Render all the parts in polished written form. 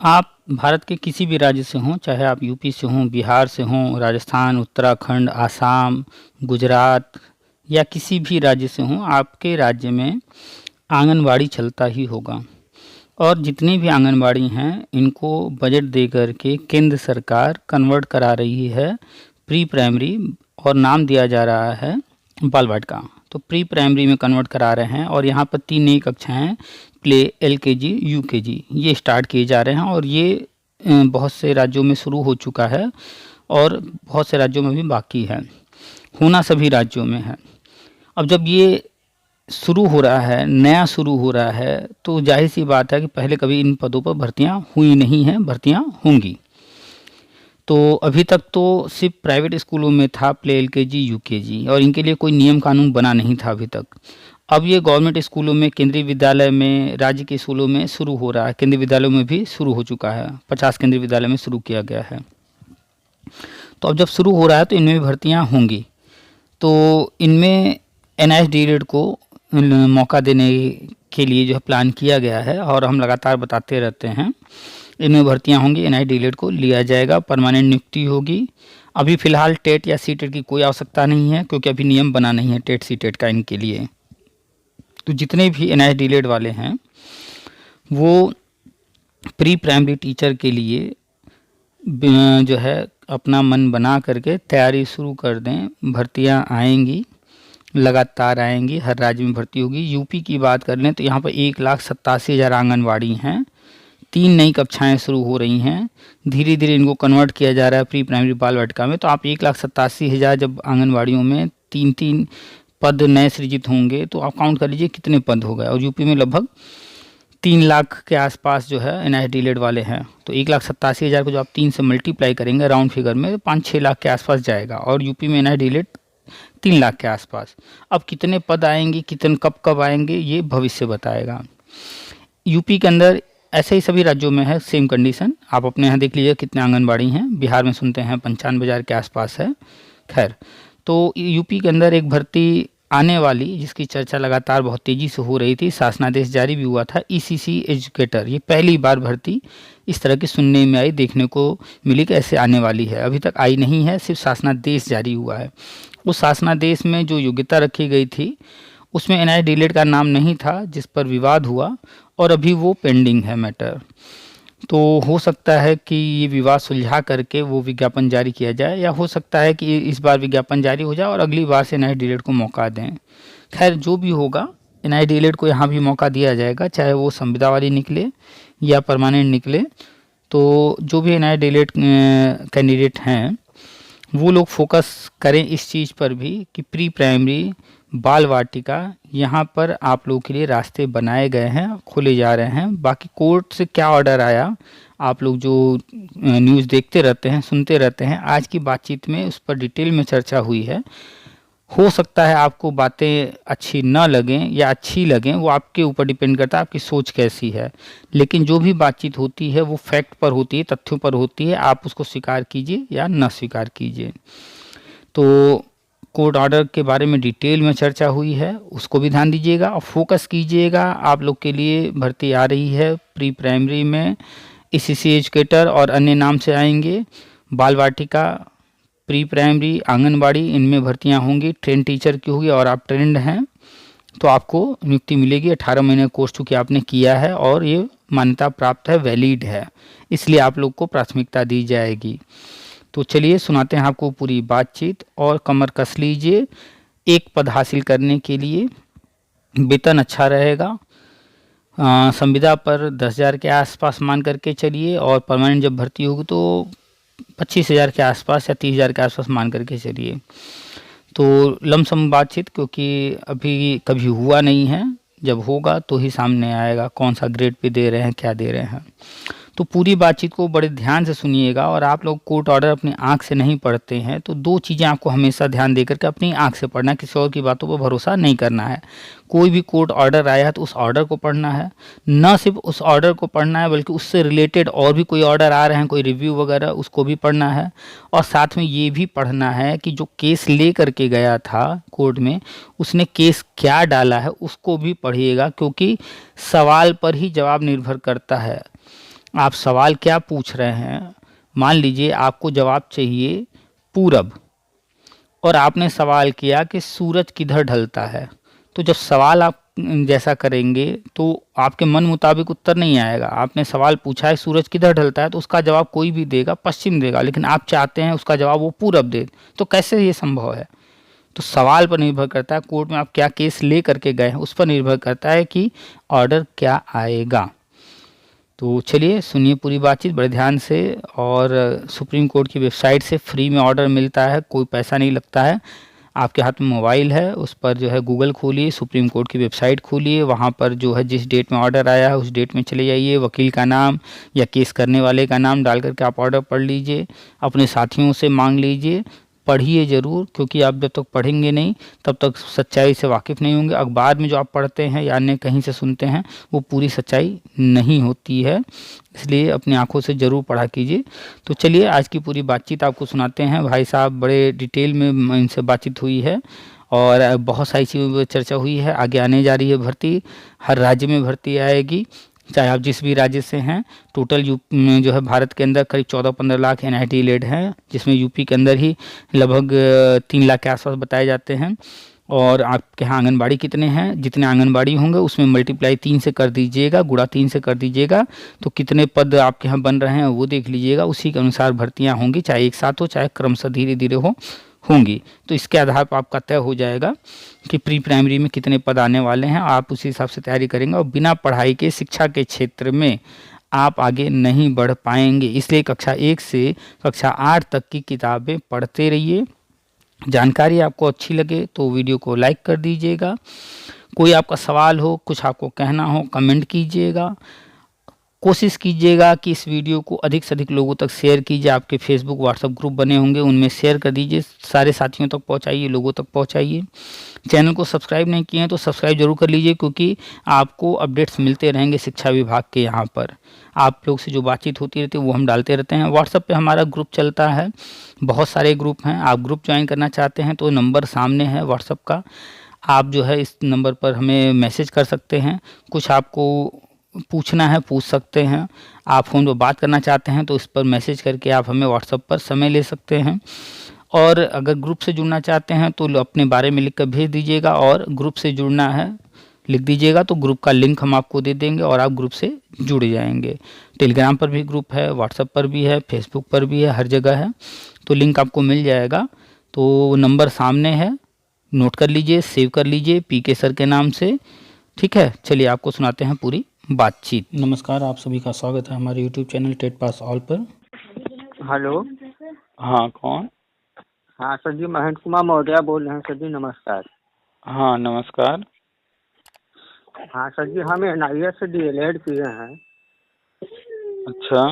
आप भारत के किसी भी राज्य से हों, चाहे आप यूपी से हों, बिहार से हों, राजस्थान, उत्तराखंड, आसाम, गुजरात या किसी भी राज्य से हों, आपके राज्य में आंगनवाड़ी चलता ही होगा। और जितनी भी आंगनवाड़ी हैं, इनको बजट दे कर के केंद्र सरकार कन्वर्ट करा रही है प्री प्राइमरी, और नाम दिया जा रहा है बाल वाटिका। तो प्री प्राइमरी में कन्वर्ट करा रहे हैं और यहाँ पर 3 नई कक्षाएं प्ले, एलकेजी, यूकेजी ये स्टार्ट किए जा रहे हैं। और ये बहुत से राज्यों में शुरू हो चुका है और बहुत से राज्यों में भी बाकी है, होना सभी राज्यों में है। अब जब ये शुरू हो रहा है, नया शुरू हो रहा है, तो जाहिर सी बात है कि पहले कभी इन पदों पर भर्तियां हुई नहीं हैं, भर्तियां होंगी। तो अभी तक तो सिर्फ प्राइवेट स्कूलों में था प्ले, एलकेजी, यूकेजी, और इनके लिए कोई नियम कानून बना नहीं था अभी तक। अब ये गवर्नमेंट स्कूलों में, केंद्रीय विद्यालय में, राज्य के स्कूलों में शुरू हो रहा है। केंद्रीय विद्यालयों में भी शुरू हो चुका है, 50 केंद्रीय विद्यालय में शुरू किया गया है। तो अब जब शुरू हो रहा है तो इनमें भी भर्तियाँ होंगी। तो इनमें NISDLED को मौका देने के लिए जो है प्लान किया गया है, और हम लगातार बताते रहते हैं। इनमें भर्तियां होंगी, NISDLED को लिया जाएगा, परमानेंट नियुक्ति होगी। अभी फ़िलहाल टेट या सीटेट की कोई आवश्यकता नहीं है, क्योंकि अभी नियम बना नहीं है टेट सीटेट का इनके लिए। तो जितने भी NISDLED वाले हैं वो प्री प्राइमरी टीचर के लिए जो है अपना मन बना करके तैयारी शुरू कर दें। भर्तियां आएंगी, लगातार आएंगी, हर राज्य में भर्ती होगी। यूपी की बात कर लें तो यहाँ पर 1,87,000 आंगनवाड़ी हैं, 3 नई कक्षाएं शुरू हो रही हैं, धीरे धीरे इनको कन्वर्ट किया जा रहा है प्री प्राइमरी बाल वाटिका में। तो आप 1,87,000 जब आंगनवाड़ियों में 3-3 पद नए सृजित होंगे तो आप काउंट कर लीजिए कितने पद हो गए। और यूपी में लगभग 3 लाख के आसपास जो है NISDLED वाले हैं। तो 1,87,000 को जो आप 3 से मल्टीप्लाई करेंगे राउंड फिगर में, 5-6 लाख के आसपास जाएगा। और यूपी में NISDLED 3 लाख के आसपास। अब कितने पद आएंगे, कितने कब कब आएंगे, ये भविष्य बताएगा। यूपी के अंदर ऐसे ही सभी राज्यों में है सेम कंडीशन। आप अपने यहाँ देख लीजिए कितने आंगनबाड़ी हैं। बिहार में सुनते हैं 95,000 के आसपास है। खैर, तो यूपी के अंदर एक भर्ती आने वाली, जिसकी चर्चा लगातार बहुत तेज़ी से हो रही थी, शासनादेश जारी भी हुआ था, ECC एजुकेटर। ये पहली बार भर्ती इस तरह की सुनने में आई, देखने को मिली कि ऐसे आने वाली है। अभी तक आई नहीं है, सिर्फ शासनादेश जारी हुआ है। उस शासनादेश में जो योग्यता रखी गई थी उसमें NISDLED का नाम नहीं था, जिस पर विवाद हुआ, और अभी वो पेंडिंग है मैटर। तो हो सकता है कि ये विवाद सुलझा करके वो विज्ञापन जारी किया जाए, या हो सकता है कि इस बार विज्ञापन जारी हो जाए और अगली बार से NISDLED को मौका दें। खैर, जो भी होगा NISDLED को यहाँ भी मौका दिया जाएगा, चाहे वो संविदा वाली निकले या परमानेंट निकले। तो जो भी NISDLED कैंडिडेट हैं वो लोग फोकस करें इस चीज़ पर भी कि प्री प्राइमरी बाल वाटिका, यहाँ पर आप लोगों के लिए रास्ते बनाए गए हैं, खोले जा रहे हैं। बाकी कोर्ट से क्या ऑर्डर आया, आप लोग जो न्यूज़ देखते रहते हैं, सुनते रहते हैं, आज की बातचीत में उस पर डिटेल में चर्चा हुई है। हो सकता है आपको बातें अच्छी न लगें या अच्छी लगें, वो आपके ऊपर डिपेंड करता है आपकी सोच कैसी है। लेकिन जो भी बातचीत होती है वो फैक्ट पर होती है, तथ्यों पर होती है। आप उसको स्वीकार कीजिए या न स्वीकार कीजिए। तो कोर्ट ऑर्डर के बारे में डिटेल में चर्चा हुई है, उसको भी ध्यान दीजिएगा और फोकस कीजिएगा। आप लोग के लिए भर्ती आ रही है प्री प्राइमरी में, ECC एजुकेटर और अन्य नाम से आएंगे। बाल वाटिका, प्री प्राइमरी, आंगनबाड़ी, इनमें भर्तियां होंगी। ट्रेन टीचर की होगी और आप ट्रेंड हैं तो आपको नियुक्ति मिलेगी। 18 महीने कोर्स चूँकि आपने किया है और ये मान्यता प्राप्त है, वैलिड है, इसलिए आप लोग को प्राथमिकता दी जाएगी। तो चलिए सुनाते हैं आपको पूरी बातचीत, और कमर कस लीजिए। एक पद हासिल करने के लिए वेतन अच्छा रहेगा। संविदा पर 10,000 के आसपास मान करके चलिए, और परमानेंट जब भर्ती होगी तो 25,000 के आसपास या 30,000 के आसपास मान करके चलिए। तो लमसम बातचीत, क्योंकि अभी कभी हुआ नहीं है, जब होगा तो ही सामने आएगा कौन सा ग्रेड पे दे रहे हैं, क्या दे रहे हैं। तो पूरी बातचीत को बड़े ध्यान से सुनिएगा। और आप लोग कोर्ट ऑर्डर अपनी आंख से नहीं पढ़ते हैं, तो 2 चीज़ें आपको हमेशा ध्यान देकर के अपनी आंख से पढ़ना है, किसी और की बातों पर भरोसा नहीं करना है। कोई भी कोर्ट ऑर्डर आया है तो उस ऑर्डर को पढ़ना है, न सिर्फ उस ऑर्डर को पढ़ना है बल्कि उससे रिलेटेड और भी कोई ऑर्डर आ रहे हैं, कोई रिव्यू वगैरह, उसको भी पढ़ना है। और साथ में ये भी पढ़ना है कि जो केस ले करके गया था कोर्ट में, उसने केस क्या डाला है, उसको भी पढ़िएगा, क्योंकि सवाल पर ही जवाब निर्भर करता है। आप सवाल क्या पूछ रहे हैं? मान लीजिए आपको जवाब चाहिए पूरब, और आपने सवाल किया कि सूरज किधर ढलता है। तो जब सवाल आप जैसा करेंगे तो आपके मन मुताबिक उत्तर नहीं आएगा। आपने सवाल पूछा है सूरज किधर ढलता है, तो उसका जवाब कोई भी देगा, पश्चिम देगा, लेकिन आप चाहते हैं उसका जवाब वो पूरब दे, तो कैसे ये संभव है? तो सवाल पर निर्भर करता है, कोर्ट में आप क्या केस ले करके गए हैं उस पर निर्भर करता है कि ऑर्डर क्या आएगा। तो चलिए सुनिए पूरी बातचीत बड़े ध्यान से। और सुप्रीम कोर्ट की वेबसाइट से फ्री में ऑर्डर मिलता है, कोई पैसा नहीं लगता है। आपके हाथ में मोबाइल है, उस पर जो है गूगल खोलिए, सुप्रीम कोर्ट की वेबसाइट खोलिए, वहाँ पर जो है जिस डेट में ऑर्डर आया है उस डेट में चले जाइए, वकील का नाम या केस करने वाले का नाम डाल करके आप ऑर्डर पढ़ लीजिए, अपने साथियों से मांग लीजिए, पढ़िए ज़रूर, क्योंकि आप जब तक पढ़ेंगे नहीं तब तक सच्चाई से वाकिफ़ नहीं होंगे। अखबार में जो आप पढ़ते हैं या अन्य कहीं से सुनते हैं वो पूरी सच्चाई नहीं होती है, इसलिए अपनी आंखों से ज़रूर पढ़ा कीजिए। तो चलिए आज की पूरी बातचीत आपको सुनाते हैं। भाई साहब बड़े डिटेल में इनसे बातचीत हुई है और बहुत सारी चीज़ों पर चर्चा हुई है। आगे आने जा रही है भर्ती, हर राज्य में भर्ती आएगी, चाहे आप जिस भी राज्य से हैं। टोटल यूपी में जो है भारत के अंदर करीब 14-15 लाख NIT लेड हैं, जिसमें यूपी के अंदर ही लगभग 3 लाख के आसपास बताए जाते हैं। और आपके यहाँ आंगनबाड़ी कितने हैं? जितने आंगनबाड़ी होंगे उसमें मल्टीप्लाई 3 से कर दीजिएगा, गुणा 3 से कर दीजिएगा, तो कितने पद आपके यहाँ बन रहे हैं वो देख लीजिएगा। उसी के अनुसार भर्तियाँ होंगी, चाहे एक साथ हो चाहे क्रमशः धीरे धीरे होंगी। तो इसके आधार पर आपका तय हो जाएगा कि प्री प्राइमरी में कितने पद आने वाले हैं, आप उसी हिसाब से तैयारी करेंगे। और बिना पढ़ाई के शिक्षा के क्षेत्र में आप आगे नहीं बढ़ पाएंगे, इसलिए कक्षा 1 से कक्षा 8 तक की किताबें पढ़ते रहिए। जानकारी आपको अच्छी लगे तो वीडियो को लाइक कर दीजिएगा। कोई आपका सवाल हो, कुछ आपको कहना हो, कमेंट कीजिएगा। कोशिश कीजिएगा कि इस वीडियो को अधिक से अधिक लोगों तक शेयर कीजिए। आपके फेसबुक व्हाट्सएप ग्रुप बने होंगे, उनमें शेयर कर दीजिए, सारे साथियों तक पहुंचाइए, लोगों तक पहुंचाइए। चैनल को सब्सक्राइब नहीं किए हैं तो सब्सक्राइब जरूर कर लीजिए, क्योंकि आपको अपडेट्स मिलते रहेंगे शिक्षा विभाग के यहाँ पर। आप लोग से जो बातचीत होती रहती है वो हम डालते रहते हैं। व्हाट्सएप पे हमारा ग्रुप चलता है, बहुत सारे ग्रुप हैं। आप ग्रुप ज्वाइन करना चाहते हैं तो नंबर सामने है व्हाट्सएप का, आप जो है इस नंबर पर हमें मैसेज कर सकते हैं। कुछ आपको पूछना है पूछ सकते हैं, आप फ़ोन पर बात करना चाहते हैं तो इस पर मैसेज करके आप हमें व्हाट्सएप पर समय ले सकते हैं। और अगर ग्रुप से जुड़ना चाहते हैं तो अपने बारे में लिख कर भेज दीजिएगा, और ग्रुप से जुड़ना है लिख दीजिएगा तो ग्रुप का लिंक हम आपको दे देंगे और आप ग्रुप से जुड़ जाएंगे। टेलीग्राम पर भी ग्रुप है, व्हाट्सएप पर भी है, फेसबुक पर भी है, हर जगह है, तो लिंक आपको मिल जाएगा। तो नंबर सामने है, नोट कर लीजिए, सेव कर लीजिए, PK सर के नाम से। ठीक है, चलिए आपको सुनाते हैं पूरी बातचीत। नमस्कार, आप सभी का स्वागत है हमारे YouTube channel TET pass all पर। हेलो। हाँ, कौन? हाँ सर जी, महेंद्र कुमार मौर्य बोल रहे हैं सर जी, नमस्कार। हाँ नमस्कार। हाँ सर जी, हम NIS से DLED किए हैं। अच्छा,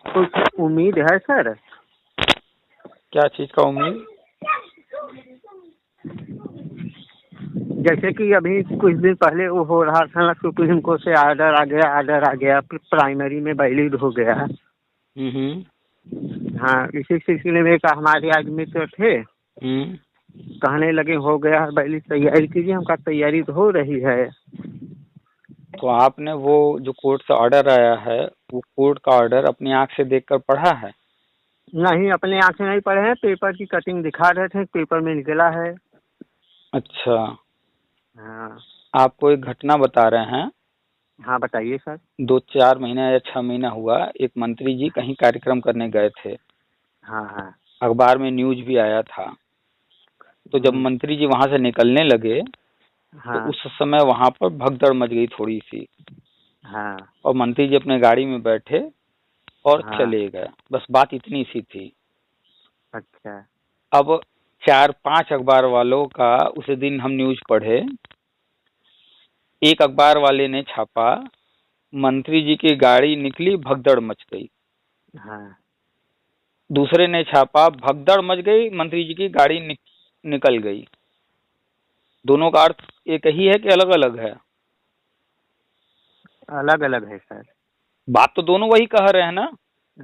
कुछ उम्मीद है सर? क्या चीज़ का उम्मीद? जैसे कि अभी कुछ दिन पहले वो हो रहा था ना, सुप्रीम कोर्ट से ऑर्डर आ गया, प्राइमरी में वैलिड हो गया। हाँ, इसी सिलसिले में एक हमारे आदमी तो थे, कहने लगे हो गया वैलिड, तैयारी कीजिए। हमका तैयारी तो हो रही है। तो आपने वो जो कोर्ट से ऑर्डर आया है वो कोर्ट का ऑर्डर अपनी आंख से देखकर पढ़ा है? नहीं, अपने आँख से नहीं पढ़े हैं, पेपर की कटिंग दिखा रहे थे, पेपर में निकला है। अच्छा, हाँ। आप कोई घटना बता रहे हैं? हाँ बताइए सर। 2-4 महीना या 6 महीना हुआ, एक मंत्री जी कहीं कार्यक्रम करने गए थे। हाँ हाँ। अखबार में न्यूज भी आया था। तो जब मंत्री जी वहां से निकलने लगे हाँ तो उस समय वहां पर भगदड़ मच गई थोड़ी सी, हाँ और मंत्री जी अपने गाड़ी में बैठे और हाँ। चले गए। बस बात इतनी सी थी। अच्छा। अब 4-5 अखबार वालों का उसी दिन हम न्यूज पढ़े। एक अखबार वाले ने छापा, मंत्री जी की गाड़ी निकली, भगदड़ मच गई। हाँ। दूसरे ने छापा, भगदड़ मच गई, मंत्री जी की गाड़ी निकल गई। दोनों का अर्थ एक ही है कि अलग अलग है? अलग अलग है सर। बात तो दोनों वही कह रहे हैं ना,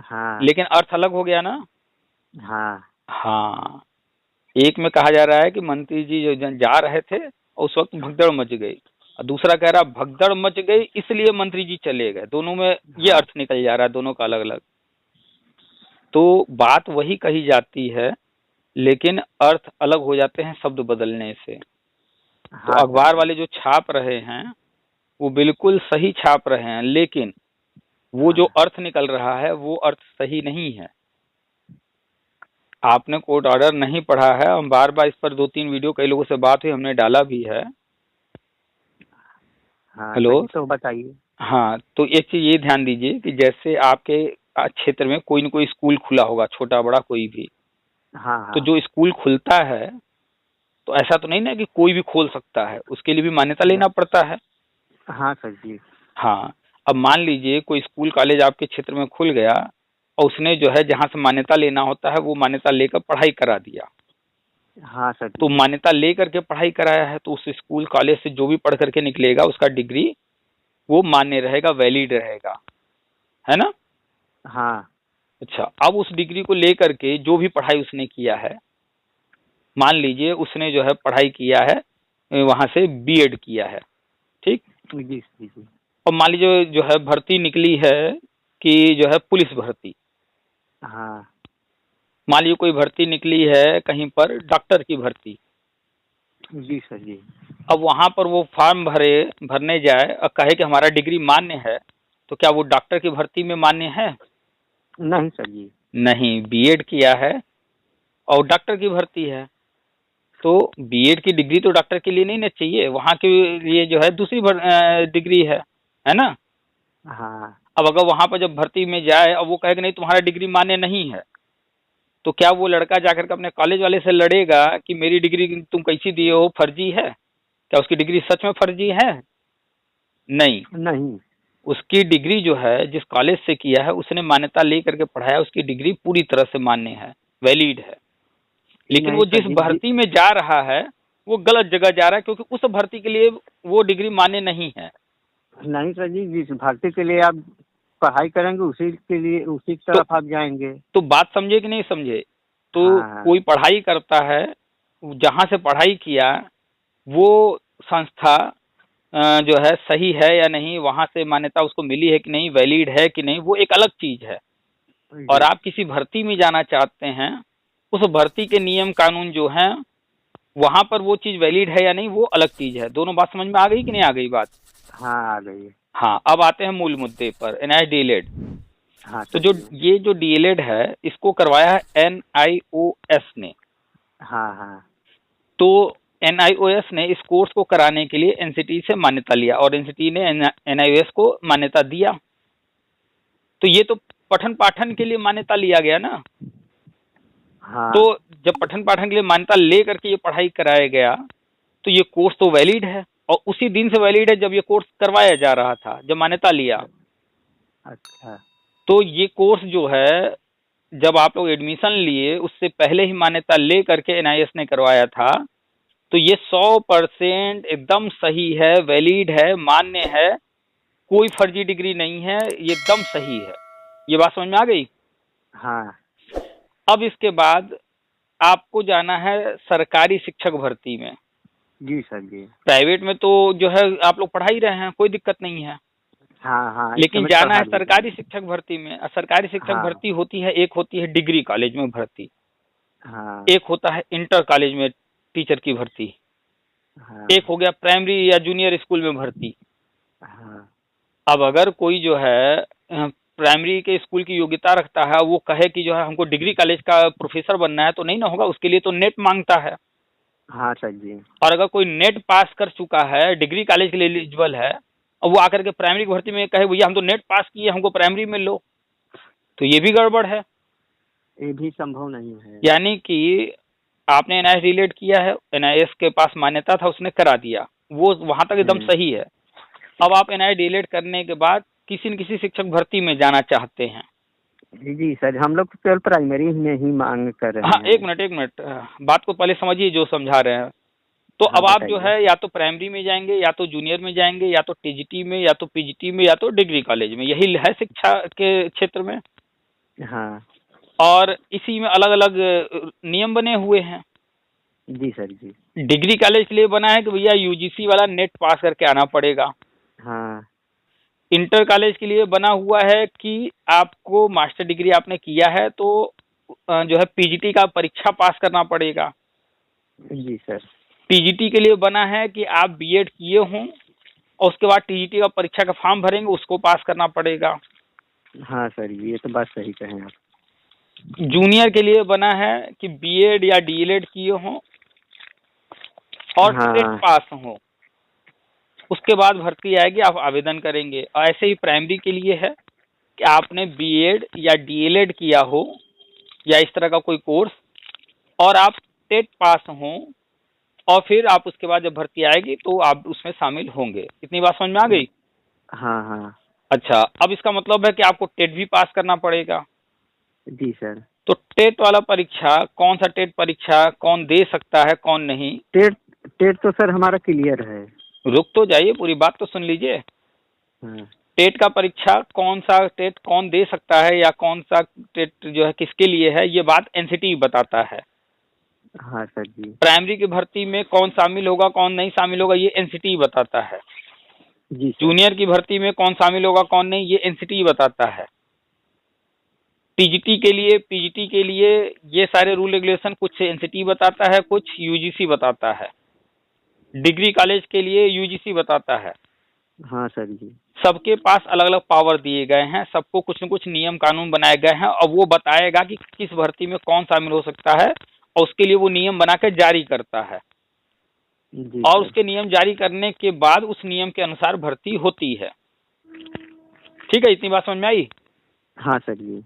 हाँ लेकिन अर्थ अलग हो गया ना। हाँ हाँ, एक में कहा जा रहा है कि मंत्री जी जो जा रहे थे उस वक्त भगदड़ मच गई, और दूसरा कह रहा भगदड़ मच गई इसलिए मंत्री जी चले गए। दोनों में ये हाँ अर्थ निकल जा रहा है, दोनों का अलग अलग। तो बात वही कही जाती है, लेकिन अर्थ अलग हो जाते हैं शब्द बदलने से। तो हाँ सर अखबार जी। वाले जो छाप रहे हैं वो बिल्कुल सही छाप रहे हैं, लेकिन वो जो हाँ अर्थ निकल रहा है वो अर्थ सही नहीं है। आपने कोर्ट ऑर्डर नहीं पढ़ा है। हम बार बार इस पर 2-3 वीडियो कई लोगों से बात हुई, हमने डाला भी है। हाँ हेलो। सर जी, तो बताइए। हाँ, तो एक चीज ये ध्यान दीजिए कि जैसे आपके क्षेत्र में कोई न कोई स्कूल खुला होगा, छोटा बड़ा कोई भी। हाँ तो हाँ। जो स्कूल खुलता है तो ऐसा तो नहीं ना कि कोई भी खोल सकता है, उसके लिए भी मान्यता न- लेना पड़ता है। हाँ सर जी। हाँ, अब मान लीजिए कोई स्कूल कॉलेज आपके क्षेत्र में खुल गया और उसने जो है जहाँ से मान्यता लेना होता है वो मान्यता लेकर पढ़ाई करा दिया। हाँ सर तो जी। मान्यता लेकर के पढ़ाई कराया है तो उस स्कूल कॉलेज से जो भी पढ़ करके निकलेगा उसका डिग्री वो मान्य रहेगा, वैलिड रहेगा, है ना। हाँ अच्छा, अब उस डिग्री को लेकर के जो भी पढ़ाई उसने किया है, मान लीजिए उसने जो है पढ़ाई किया है, वहां से बीएड किया है, ठीक। जी जी जी। और मान लीजिए जो है भर्ती निकली है कि जो है पुलिस भर्ती। हाँ मान लीजिए कोई भर्ती निकली है कहीं पर डॉक्टर की भर्ती। जी सर जी। अब वहां पर वो फॉर्म भरने जाए और कहे कि हमारा डिग्री मान्य है, तो क्या वो डॉक्टर की भर्ती में मान्य है? नहीं सर जी। नहीं, बीएड किया है और डॉक्टर की भर्ती है। तो बीएड की डिग्री तो डॉक्टर के लिए नहीं ना चाहिए, वहां के लिए जो है दूसरी डिग्री है ना। हाँ अब अगर वहां पर जब भर्ती में जाए और वो कहे कि नहीं तुम्हारा डिग्री मान्य नहीं है, तो क्या वो लड़का जाकर के अपने कॉलेज वाले से लड़ेगा कि मेरी डिग्री तुम कैसी दिए हो, फर्जी है? क्या उसकी डिग्री सच में फर्जी है? नहीं। नहीं। उसकी डिग्री जो है जिस कॉलेज से किया है उसने मान्यता ले करके पढ़ाया, उसकी डिग्री पूरी तरह से मान्य है, वैलिड है। लेकिन नहीं वो सर जिस जी। भर्ती में जा रहा है वो गलत जगह जा रहा है, क्योंकि उस भर्ती के लिए वो डिग्री मान्य नहीं है। नहीं सर जी, जिस भर्ती के लिए आप पढ़ाई करेंगे उसी के लिए उसी की तो तरफ आप जाएंगे। तो बात समझे कि नहीं समझे। तो हाँ कोई पढ़ाई करता है, जहां से पढ़ाई किया वो संस्था जो है सही है या नहीं, वहां से मान्यता उसको मिली है कि नहीं, वैलिड है कि नहीं, वो एक अलग चीज है। और जी। आप किसी भर्ती में जाना चाहते हैं, उस भर्ती के नियम कानून जो हैं वहां पर वो चीज वैलिड है या नहीं, वो अलग चीज है। दोनों बात समझ में आ गई कि नहीं आ गई बात। हाँ आ गई। हाँ, अब आते हैं मूल मुद्दे पर, एनआईएस डीएलएड। हाँ तो सर जो जी। ये जो डीएलएड है इसको करवाया है एनआईओएस ने। हाँ हाँ। तो एनआईओएस ने इस कोर्स को कराने के लिए एनसीटी से मान्यता लिया और एनसीटी ने एनआईओएस को मान्यता दिया। तो ये तो पठन पाठन के लिए मान्यता लिया गया ना। हाँ तो जब पठन पाठन के लिए मान्यता ले करके ये पढ़ाई कराया गया तो ये कोर्स तो वैलिड है, और उसी दिन से वैलिड है जब ये कोर्स करवाया जा रहा था, जब मान्यता लिया। अच्छा। तो ये कोर्स जो है जब आप लोग एडमिशन लिए उससे पहले ही मान्यता ले करके एनआईएस ने करवाया था। तो ये 100% एकदम सही है, वैलिड है, मान्य है, कोई फर्जी डिग्री नहीं है, ये एकदम सही है। ये बात समझ में आ गई। हाँ अब इसके बाद आपको जाना है सरकारी शिक्षक भर्ती में। जी सर जी। प्राइवेट में तो जो है आप लोग पढ़ा ही रहे हैं, कोई दिक्कत नहीं है। हाँ हाँ, इस लेकिन समय जाना पढ़ा है भी रहे सरकारी हैं। शिक्षक भर्ती में। और सरकारी शिक्षक हाँ भर्ती होती है, एक होती है डिग्री कॉलेज में भर्ती, हाँ एक होता है इंटर कॉलेज में टीचर की भर्ती, हाँ एक हो गया प्राइमरी या जूनियर स्कूल में भर्ती। हाँ। अब अगर कोई जो है प्राइमरी के स्कूल की योग्यता रखता है, वो कहे कि जो है हमको डिग्री कॉलेज का प्रोफेसर बनना है, तो नहीं ना होगा, उसके लिए तो नेट मांगता है। हाँ सर जी। और अगर कोई नेट पास कर चुका है, डिग्री कॉलेज के लिए एलिजिबल है, और वो आकर के प्राइमरी की भर्ती में कहे भैया हम तो नेट पास किए, हमको प्राइमरी में लो, तो ये भी गड़बड़ है। ये भी संभव नहीं है। यानी कि आपने एनआईएस रिलेट किया है, एनआईएस के पास मान्यता था, उसने करा दिया, वो वहां तक एकदम सही है। अब आप एनआईएस डिलीट करने के बाद किसी न किसी शिक्षक भर्ती में जाना चाहते हैं। जी सर, हम लोग केवल प्राइमरी में ही मांग कर रहे हाँ, हैं। एक मिनट, बात को पहले समझिए जो समझा रहे हैं। तो हाँ अब आप जो बताइए। है या तो प्राइमरी में जाएंगे, या तो जूनियर में जाएंगे, या तो टीजीटी में, या तो पीजीटी में, या तो डिग्री कॉलेज में, यही है शिक्षा के क्षेत्र में। हाँ और इसी में अलग अलग नियम बने हुए हैं। जी सर जी। डिग्री कॉलेज के लिए बना है कि भैया यूजीसी वाला नेट पास करके आना पड़ेगा। हाँ इंटर कॉलेज के लिए बना हुआ है कि आपको मास्टर डिग्री आपने किया है तो जो है पीजीटी का परीक्षा पास करना पड़ेगा। जी सर। टीजीटी के लिए बना है कि आप बीएड किए हों और उसके बाद टीजीटी का परीक्षा का फॉर्म भरेंगे, उसको पास करना पड़ेगा। हाँ सर ये तो बात सही कहें आप। जूनियर के लिए बना है कि बीएड या डीएलएड किए हों और टेट हाँ पास हो, उसके बाद भर्ती आएगी, आप आवेदन करेंगे। और ऐसे ही प्राइमरी के लिए है कि आपने बीएड या डीएलएड किया हो या इस तरह का कोई कोर्स और आप टेट पास हों और फिर आप उसके बाद जब भर्ती आएगी तो आप उसमें शामिल होंगे। इतनी बात समझ में आ गई? हाँ हाँ। अच्छा, अब इसका मतलब है कि आपको टेट भी पास करना पड़ेगा। जी सर। तो टेट वाला परीक्षा, कौन सा टेट परीक्षा कौन दे सकता है कौन नहीं? टेट टेट तो सर हमारा क्लियर है। रुक तो जाइए, पूरी बात तो सुन लीजिए। हाँ टेट का परीक्षा कौन सा टेट कौन दे सकता है या कौन सा टेट जो है किसके लिए है, ये बात एनसीटी बताता है। हाँ सर जी। प्राइमरी की भर्ती में कौन शामिल होगा कौन नहीं शामिल होगा ये एनसीटी बताता है। जी सर। जूनियर की भर्ती में कौन शामिल होगा कौन नहीं ये एनसीटी बताता है। टीजीटी के लिए पीजीटी के लिए ये सारे रूल रेगुलेशन कुछ एनसीटी बताता है, कुछ यूजीसी बताता है। डिग्री कॉलेज के लिए यूजीसी बताता है। हाँ सर जी। सबके पास अलग अलग पावर दिए गए हैं, सबको कुछ न कुछ नियम कानून बनाए गए हैं और वो बताएगा कि किस भर्ती में कौन शामिल हो सकता है और उसके लिए वो नियम बनाकर जारी करता है। जी और सर। उसके नियम जारी करने के बाद उस नियम के अनुसार भर्ती होती है। ठीक है, इतनी बात समझ में आई? हाँ सर जी।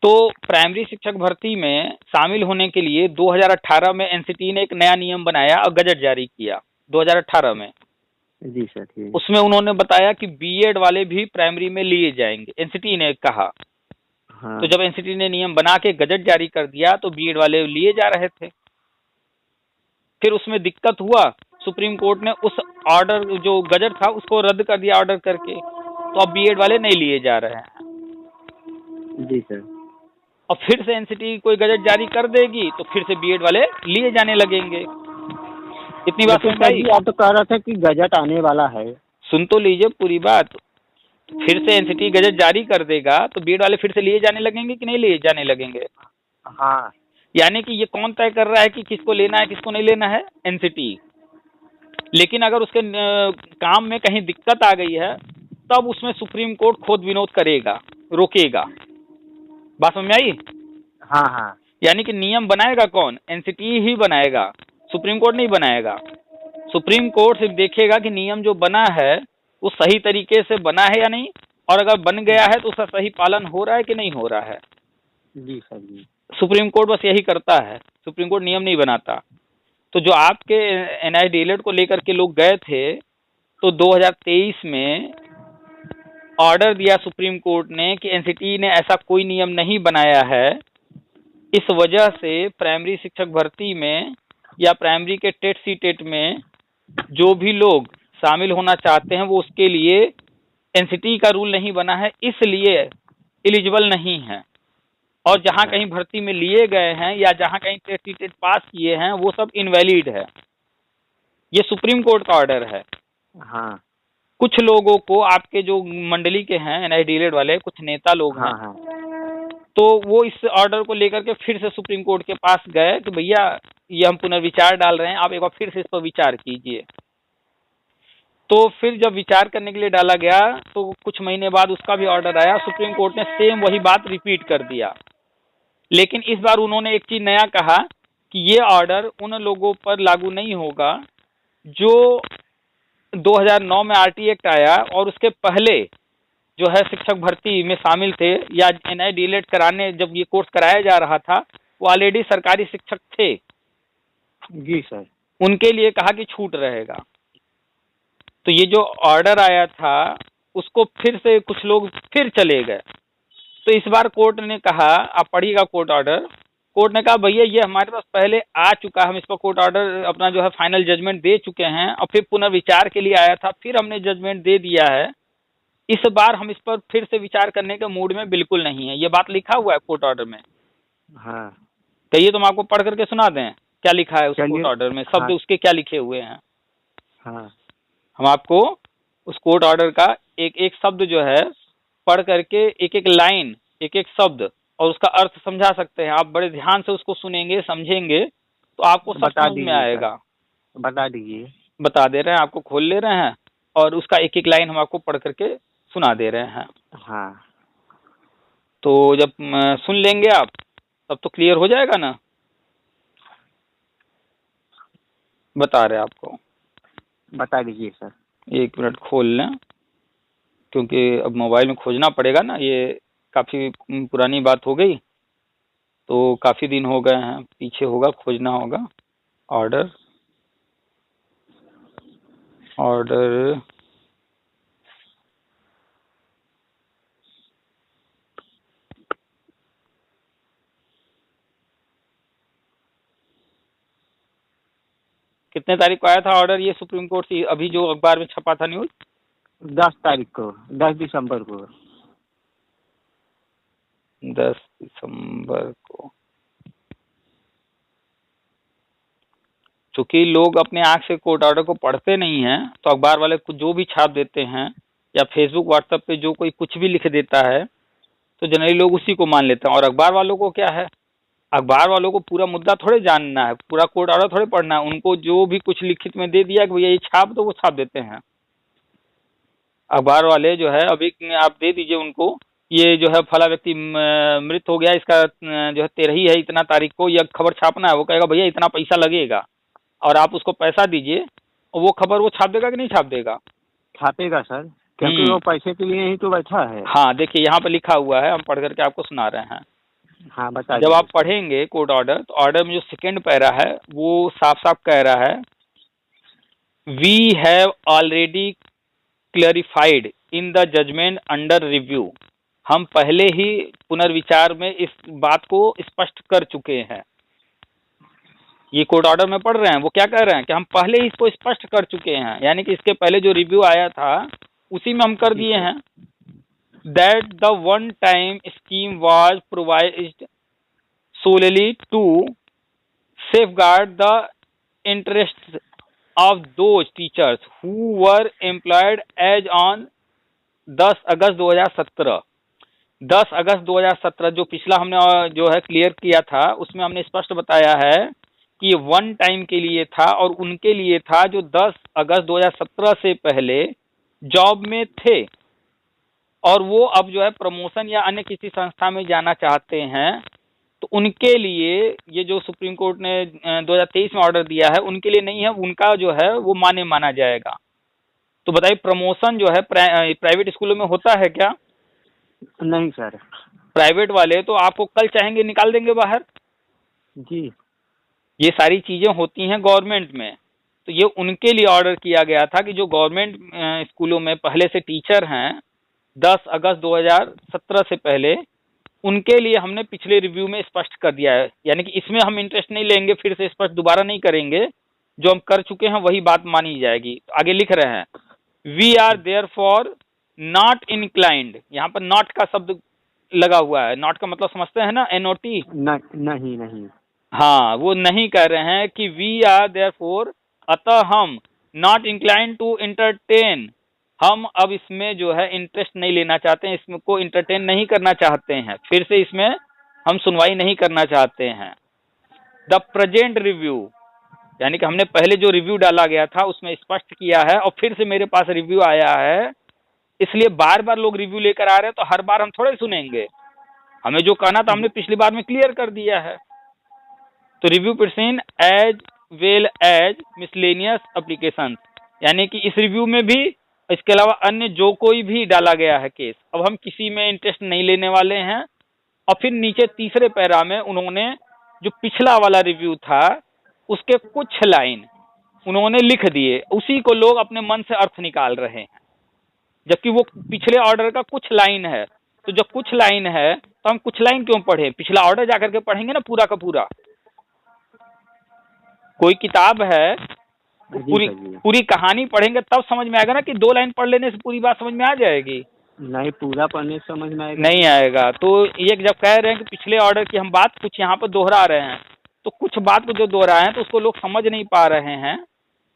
तो प्राइमरी शिक्षक भर्ती में शामिल होने के लिए 2018 में एनसीटी ने एक नया नियम बनाया और गजट जारी किया 2018 में। जी सर जी। उसमें उन्होंने बताया कि बीएड वाले भी प्राइमरी में लिए जाएंगे, एनसीटी ने कहा। हाँ तो जब एनसीटी ने नियम बना के गजट जारी कर दिया तो बीएड वाले लिए जा रहे थे। फिर उसमें दिक्कत हुआ, सुप्रीम कोर्ट ने उस ऑर्डर जो गजट था उसको रद्द कर दिया ऑर्डर करके, तो अब बीएड वाले नहीं लिए जा रहे हैं। जी सर। और फिर से एनसीटी कोई गजट जारी कर देगी तो फिर से बीएड वाले लिए जाने लगेंगे। इतनी बात समझ आई? आप तो कह रहे थे कि गजट आने वाला है। सुन तो लीजिए पूरी बात। फिर से एनसीटी गजट जारी कर देगा तो बीएड वाले फिर से लिए जाने लगेंगे कि नहीं लिए जाने लगेंगे? हाँ। यानी कि ये कौन तय कर रहा है कि किसको लेना है किसको नहीं लेना है? एनसीटी। लेकिन अगर उसके काम में कहीं दिक्कत आ गई है तब उसमें सुप्रीम कोर्ट खोद विनोद करेगा, रोकेगा। बात समझ में आई? हाँ हाँ। यानी कि नियम बनाएगा कौन? एनसीटी ही बनाएगा, सुप्रीम कोर्ट नहीं बनाएगा। सुप्रीम कोर्ट सिर्फ देखेगा कि नियम जो बना है वो सही तरीके से बना है या नहीं, और अगर बन गया है तो उसका सही पालन हो रहा है कि नहीं हो रहा है। जी सर जी। सुप्रीम कोर्ट बस यही करता है, सुप्रीम कोर्ट नियम नहीं बनाता। तो जो आपके एनआई डीएलएड को लेकर के लोग गए थे तो 2023 में ऑर्डर दिया सुप्रीम कोर्ट ने कि एनसीटी ने ऐसा कोई नियम नहीं बनाया है, इस वजह से प्राइमरी शिक्षक भर्ती में या प्राइमरी के टेट सी टेट में जो भी लोग शामिल होना चाहते हैं वो उसके लिए एनसीटी का रूल नहीं बना है, इसलिए एलिजिबल नहीं है। और जहां कहीं भर्ती में लिए गए हैं या जहां कहीं टेट सी टेट पास किए हैं वो सब इनवैलिड है। ये सुप्रीम कोर्ट का ऑर्डर है। हाँ कुछ लोगों को, आपके जो मंडली के हैं एनआई डीएलएड वाले कुछ नेता लोग हैं, हाँ। हाँ तो वो इस ऑर्डर को लेकर के फिर से सुप्रीम कोर्ट के पास गए कि भैया ये हम पुनर्विचार डाल रहे हैं, आप एक बार फिर से इस पर विचार कीजिए। तो फिर जब विचार करने के लिए डाला गया तो कुछ महीने बाद उसका भी ऑर्डर आया, सुप्रीम कोर्ट ने सेम वही बात रिपीट कर दिया। लेकिन इस बार उन्होंने एक चीज नया कहा कि ये ऑर्डर उन लोगों पर लागू नहीं होगा जो 2009 में आरटी एक्ट आया और उसके पहले जो है शिक्षक भर्ती में शामिल थे या एनआई डीएलएड कराने जब ये कोर्स कराया जा रहा था वो ऑलरेडी सरकारी शिक्षक थे, जी सर। उनके लिए कहा कि छूट रहेगा। तो ये जो ऑर्डर आया था उसको फिर से कुछ लोग फिर चले गए। तो इस बार कोर्ट ने कहा, आप पढ़िएगा कोर्ट ऑर्डर, कोर्ट ने कहा भैया ये हमारे पास पहले आ चुका है, हम इस पर कोर्ट ऑर्डर अपना जो है फाइनल जजमेंट दे चुके हैं और फिर पुनर्विचार के लिए आया था, फिर हमने जजमेंट दे दिया है, इस बार हम इस पर फिर से विचार करने के मूड में बिल्कुल नहीं है। ये बात लिखा हुआ है कोर्ट ऑर्डर में। हाँ कहिए तो हम आपको पढ़ करके सुना दें। क्या लिखा है उस चलिए। कोर्ट ऑर्डर में, शब्द हाँ उसके क्या लिखे हुए हैं। हाँ हम आपको उस कोर्ट ऑर्डर का एक एक शब्द जो है पढ़ करके, एक एक लाइन, एक एक शब्द और उसका अर्थ समझा सकते हैं। आप बड़े ध्यान से उसको सुनेंगे, समझेंगे तो आपको सब बता समझ में दीजिए सर, आएगा। बता दीजिए। बता दे रहे हैं, आपको खोल ले रहे हैं और उसका एक एक लाइन हम आपको पढ़ करके सुना दे रहे हैं। हाँ तो जब सुन लेंगे आप तब तो क्लियर हो जाएगा ना। बता रहे हैं आपको, बता दीजिए सर। 1 मिनट खोल लें, क्योंकि अब मोबाइल में खोजना पड़ेगा ना, ये काफ़ी पुरानी बात हो गई, तो काफ़ी दिन हो गए हैं, पीछे होगा, खोजना होगा। ऑर्डर ऑर्डर कितने तारीख को आया था ऑर्डर ये सुप्रीम कोर्ट से, अभी जो अखबार में छपा था न्यूज़? 10 तारीख को, 10 दिसंबर को। 10 दिसंबर को। चूंकि लोग अपने आंख से कोर्ट ऑर्डर को पढ़ते नहीं हैं, तो अखबार वाले कुछ जो भी छाप देते हैं या फेसबुक व्हाट्सएप पे जो कोई कुछ भी लिख देता है तो जनरली लोग उसी को मान लेते हैं। और अखबार वालों को क्या है, अखबार वालों को पूरा मुद्दा थोड़े जानना है, पूरा कोर्ट ऑर्डर थोड़े पढ़ना है। उनको जो भी कुछ लिखित में दे दिया कि भैया ये छाप दो, वो छाप देते हैं। अखबार वाले जो है, अभी आप दे दीजिए उनको, ये जो है फला व्यक्ति मृत हो गया, इसका जो है 13 ही है, इतना तारीख को यह खबर छापना है। वो कहेगा भैया इतना पैसा लगेगा, और आप उसको पैसा दीजिए, और वो खबर वो छाप देगा कि नहीं छाप देगा? छापेगा सर, क्योंकि वो पैसे के लिए ही तो बैठा है। हाँ देखिए यहाँ पे लिखा हुआ है, हम पढ़ करके आपको सुना रहे हैं। हाँ बता जब आप दीजिए। पढ़ेंगे कोर्ट ऑर्डर, तो ऑर्डर में जो सेकंड पैरा है वो साफ साफ कह रहा है, we have already clarified in the judgement under review. हम पहले ही पुनर्विचार में इस बात को स्पष्ट कर चुके हैं। ये कोर्ट ऑर्डर में पढ़ रहे हैं, वो क्या कह रहे हैं कि हम पहले ही इसको स्पष्ट कर चुके हैं, यानी कि इसके पहले जो रिव्यू आया था उसी में हम कर दिए हैं। That the one time scheme was provided solely to safeguard the interests of those teachers who were employed as on 10 अगस्त 2017। 10 अगस्त 2017 जो पिछला हमने जो है क्लियर किया था, उसमें हमने स्पष्ट बताया है कि ये वन टाइम के लिए था और उनके लिए था जो 10 अगस्त 2017 से पहले जॉब में थे और वो अब जो है प्रमोशन या अन्य किसी संस्था में जाना चाहते हैं। तो उनके लिए ये जो सुप्रीम कोर्ट ने 2023 में ऑर्डर दिया है, उनके लिए नहीं है, उनका जो है वो मान्य माना जाएगा। तो बताइए, प्रमोशन जो है प्राइवेट स्कूलों में होता है क्या? नहीं सर। प्राइवेट वाले तो आपको कल चाहेंगे निकाल देंगे बाहर। जी। ये सारी चीजें होती हैं गवर्नमेंट में। तो ये उनके लिए ऑर्डर किया गया था कि जो गवर्नमेंट स्कूलों में पहले से टीचर हैं 10 अगस्त 2017 से पहले, उनके लिए हमने पिछले रिव्यू में स्पष्ट कर दिया है। यानी कि इसमें हम इंटरेस्ट नहीं लेंगे, फिर से स्पष्ट दोबारा नहीं करेंगे, जो हम कर चुके हैं वही बात मानी जाएगी। तो आगे लिख रहे हैं, we are there for not inclined. यहाँ पर नॉट का शब्द लगा हुआ है। नॉट का मतलब समझते हैं ना, NOT। नहीं नहीं। हाँ, वो नहीं कह रहे हैं कि वी आर देयर फॉर, अतः हम नॉट इंक्लाइंड टू इंटरटेन, हम अब इसमें जो है इंटरेस्ट नहीं लेना चाहते हैं, इसमें को इंटरटेन नहीं करना चाहते हैं, फिर से इसमें हम सुनवाई नहीं करना चाहते हैं। द प्रेजेंट रिव्यू, यानी कि हमने पहले जो रिव्यू डाला गया था उसमें स्पष्ट किया है और फिर से मेरे पास रिव्यू आया है, इसलिए बार बार लोग रिव्यू लेकर आ रहे हैं, तो हर बार हम थोड़े सुनेंगे। हमें जो कहना था हमने पिछली बार में क्लियर कर दिया है। तो review person as well as miscellaneous application, यानी कि इस रिव्यू में भी इसके अलावा अन्य जो कोई भी डाला गया है केस, अब हम किसी में इंटरेस्ट नहीं लेने वाले हैं। और फिर नीचे तीसरे पैरा में उन्होंने जो पिछला वाला रिव्यू था उसके कुछ लाइन उन्होंने लिख दिए, उसी को लोग अपने मन से अर्थ निकाल रहे हैं, जबकि वो पिछले ऑर्डर का कुछ लाइन है। तो जब कुछ लाइन है तो हम कुछ लाइन क्यों पढ़े, पिछला ऑर्डर जाकर के पढ़ेंगे ना पूरा का पूरा। कोई किताब है, पूरी कहानी पढ़ेंगे तब समझ में आएगा ना, कि 2 लाइन पढ़ लेने से पूरी बात समझ में आ जाएगी? नहीं, पूरा पढ़ने से समझ में आएगा नहीं आएगा। तो ये जब कह रहे हैं कि पिछले ऑर्डर की हम बात कुछ यहाँ पर दोहरा रहे हैं, तो कुछ बात को जो दोहराए हैं तो उसको लोग समझ नहीं पा रहे हैं,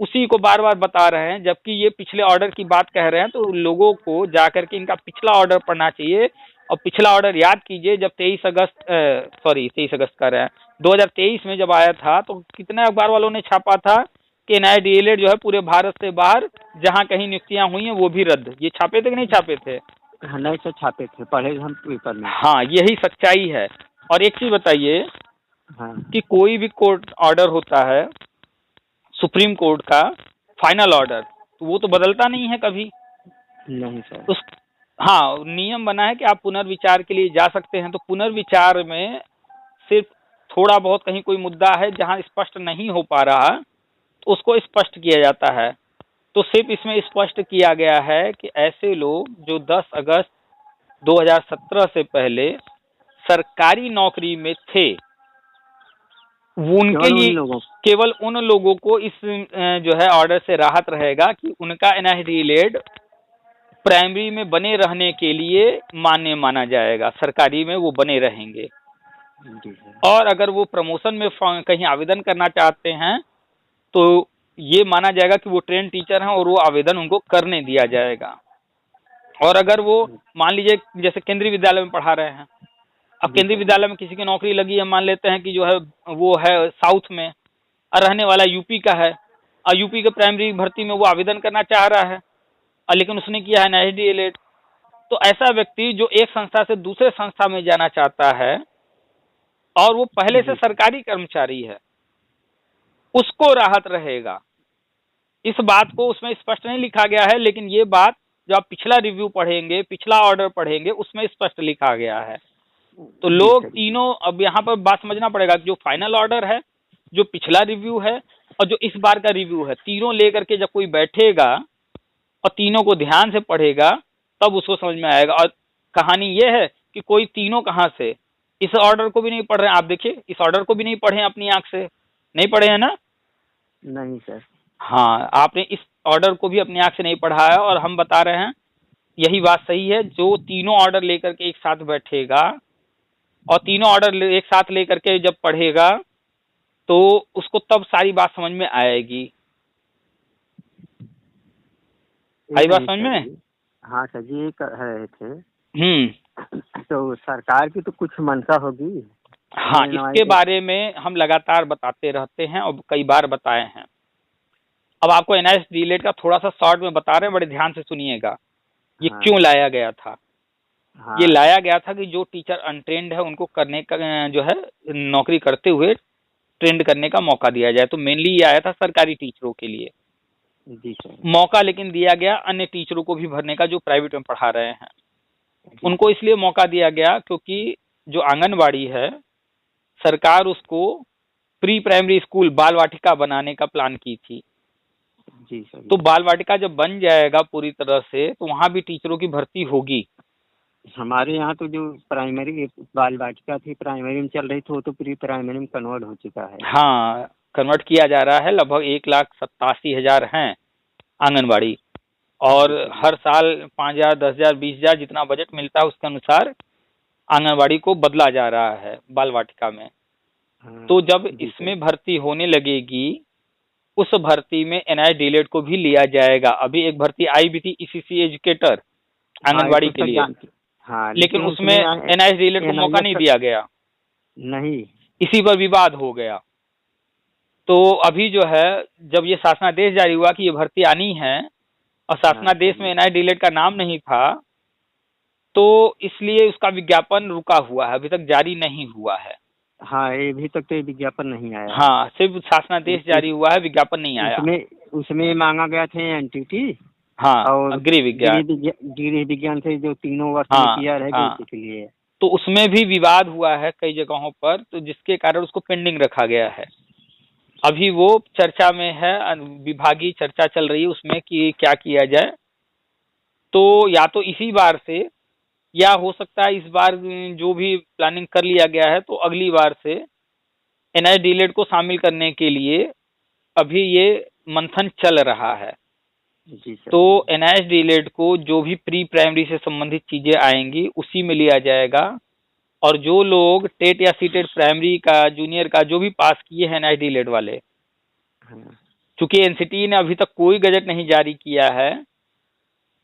उसी को बार बार बता रहे हैं, जबकि ये पिछले ऑर्डर की बात कह रहे हैं। तो लोगों को जाकर के इनका पिछला ऑर्डर पढ़ना चाहिए। और पिछला ऑर्डर याद कीजिए, जब 23 अगस्त कर रहे हैं 2023 में जब आया था, तो कितने अखबार वालों ने छापा था कि एनआईए डीएलएड जो है पूरे भारत से बाहर जहां कहीं नियुक्तियां हुई हैं वो भी रद्द। ये छापे थे कि नहीं छापे थे? हाँ, नहीं सर, छापे थे, पढ़े हम पेपर में। हाँ, यही सच्चाई है। और एक चीज बताइए हाँ कि कोई भी कोर्ट ऑर्डर होता है, सुप्रीम कोर्ट का फाइनल ऑर्डर, तो वो तो बदलता नहीं है कभी। नहीं सर। उस हाँ, नियम बना है कि आप पुनर्विचार के लिए जा सकते हैं। तो पुनर्विचार में सिर्फ थोड़ा बहुत कहीं कोई मुद्दा है जहां स्पष्ट नहीं हो पा रहा, तो उसको स्पष्ट किया जाता है। तो सिर्फ इसमें स्पष्ट किया गया है कि ऐसे लोग जो 10 अगस्त 2017 से पहले सरकारी नौकरी में थे, वो उनके लिए केवल उन लोगों को इस जो है ऑर्डर से राहत रहेगा कि उनका एनआईए डीएलएड प्राइमरी में बने रहने के लिए मान्य माना जाएगा, सरकारी में वो बने रहेंगे। और अगर वो प्रमोशन में कहीं आवेदन करना चाहते हैं तो ये माना जाएगा कि वो ट्रेन टीचर हैं और वो आवेदन उनको करने दिया जाएगा। और अगर वो मान लीजिए जैसे केंद्रीय विद्यालय में पढ़ा रहे हैं, अब केंद्रीय विद्यालय में किसी की नौकरी लगी है, मान लेते हैं कि जो है वो है साउथ में और रहने वाला यूपी का है, और यूपी के प्राइमरी भर्ती में वो आवेदन करना चाह रहा है, और लेकिन उसने किया है एनआईए डीएलएड। तो ऐसा व्यक्ति जो एक संस्था से दूसरे संस्था में जाना चाहता है और वो पहले से सरकारी कर्मचारी है, उसको राहत रहेगा। इस बात को उसमें स्पष्ट नहीं लिखा गया है, लेकिन ये बात जब आप पिछला रिव्यू पढ़ेंगे, पिछला ऑर्डर पढ़ेंगे, उसमें स्पष्ट लिखा गया है। तो लोग तीनों, अब यहाँ पर बात समझना पड़ेगा, जो फाइनल ऑर्डर है, जो पिछला रिव्यू है और जो इस बार का रिव्यू है, तीनों लेकर के जब कोई बैठेगा और तीनों को ध्यान से पढ़ेगा तब उसको समझ में आएगा। और कहानी ये है कि कोई तीनों कहाँ से, इस ऑर्डर को भी नहीं पढ़ रहे हैं। आप देखिए, इस ऑर्डर को भी नहीं पढ़े अपनी आंख से, नहीं पढ़े हैं ना? नहीं सर। हाँ, आपने इस ऑर्डर को भी अपनी आंख से नहीं पढ़ा है, और हम बता रहे हैं यही बात सही है। जो तीनों ऑर्डर लेकर के एक साथ बैठेगा और तीनों ऑर्डर एक साथ लेकर के जब पढ़ेगा तो उसको तब सारी बात समझ में आएगी। आई बात समझ में? हाँ सर जी, ये कह रहे थे। तो सरकार की तो कुछ मंशा होगी। हाँ, इसके बारे में हम लगातार बताते रहते हैं और कई बार बताए हैं। अब आपको एनआईए डीएलएड का थोड़ा सा शॉर्ट में बता रहे हैं, बड़े ध्यान से सुनिएगा। ये क्यों लाया गया था? ये लाया गया था कि जो टीचर अनट्रेंड है उनको करने का जो है नौकरी करते हुए ट्रेंड करने का मौका दिया जाए। तो मेनली ये आया था सरकारी टीचरों के लिए। जी सर। मौका लेकिन दिया गया अन्य टीचरों को भी भरने का जो प्राइवेट में पढ़ा रहे हैं, उनको इसलिए मौका दिया गया क्योंकि जो आंगनबाड़ी है, सरकार उसको प्री प्राइमरी स्कूल बाल वाटिका बनाने का प्लान की थी। जी सर। तो बाल वाटिका जब बन जाएगा पूरी तरह से तो वहां भी टीचरों की भर्ती होगी। हमारे यहाँ तो जो प्राइमरी बाल वाटिका थी, प्राइमरी में चल रही थी, वो तो प्री प्राइमरी में कन्वर्ट हो चुका है। हाँ, कन्वर्ट किया जा रहा है। लगभग 1,87,000 हैं आंगनबाड़ी, और हर साल 5,000, 10,000, 20,000 जितना बजट मिलता है उसके अनुसार आंगनबाड़ी को बदला जा रहा है बाल वाटिका में। तो जब इसमें भर्ती होने लगेगी, उस भर्ती में एनआईए डीएलएड को भी लिया जाएगा। अभी एक भर्ती आई भी थी ईसीसी एजुकेटर आंगनबाड़ी के लिए, लेकिन उसमें एनआईए डीएलएड को मौका नहीं दिया गया, नहीं, इसी पर विवाद हो गया। तो अभी जो है जब ये शासनादेश जारी हुआ कि ये भर्ती आनी है और शासनादेश में एनआईए डीएलएड का नाम नहीं था, तो इसलिए उसका विज्ञापन रुका हुआ है, अभी तक जारी नहीं हुआ है। हाँ, ये अभी तक तो विज्ञापन नहीं आया। हाँ, सिर्फ शासनादेश जारी हुआ है, विज्ञापन नहीं आया। उसमें मांगा गया था एनटीटी, हाँ, और गृह विज्ञान से जो 3 वर्ष किया रहेगा इसके लिए। तो उसमें भी विवाद हुआ है कई जगहों पर, तो जिसके कारण उसको पेंडिंग रखा गया है। अभी वो चर्चा में है, विभागीय चर्चा चल रही है उसमें कि क्या किया जाए। तो या तो इसी बार से, या हो सकता है इस बार जो भी प्लानिंग कर लिया गया है तो अगली बार से एनआईए डीएलएड को शामिल करने के लिए अभी ये मंथन चल रहा है। जी सर। तो एनआईए डीएलएड को जो भी प्री प्राइमरी से संबंधित चीजें आएंगी उसी में लिया जाएगा, और जो लोग टेट या सीटेट प्राइमरी का, जूनियर का जो भी पास किए हैं एनआईडी डीलेड वाले, हाँ चूंकि एनसीटी ने अभी तक कोई गजट नहीं जारी किया है,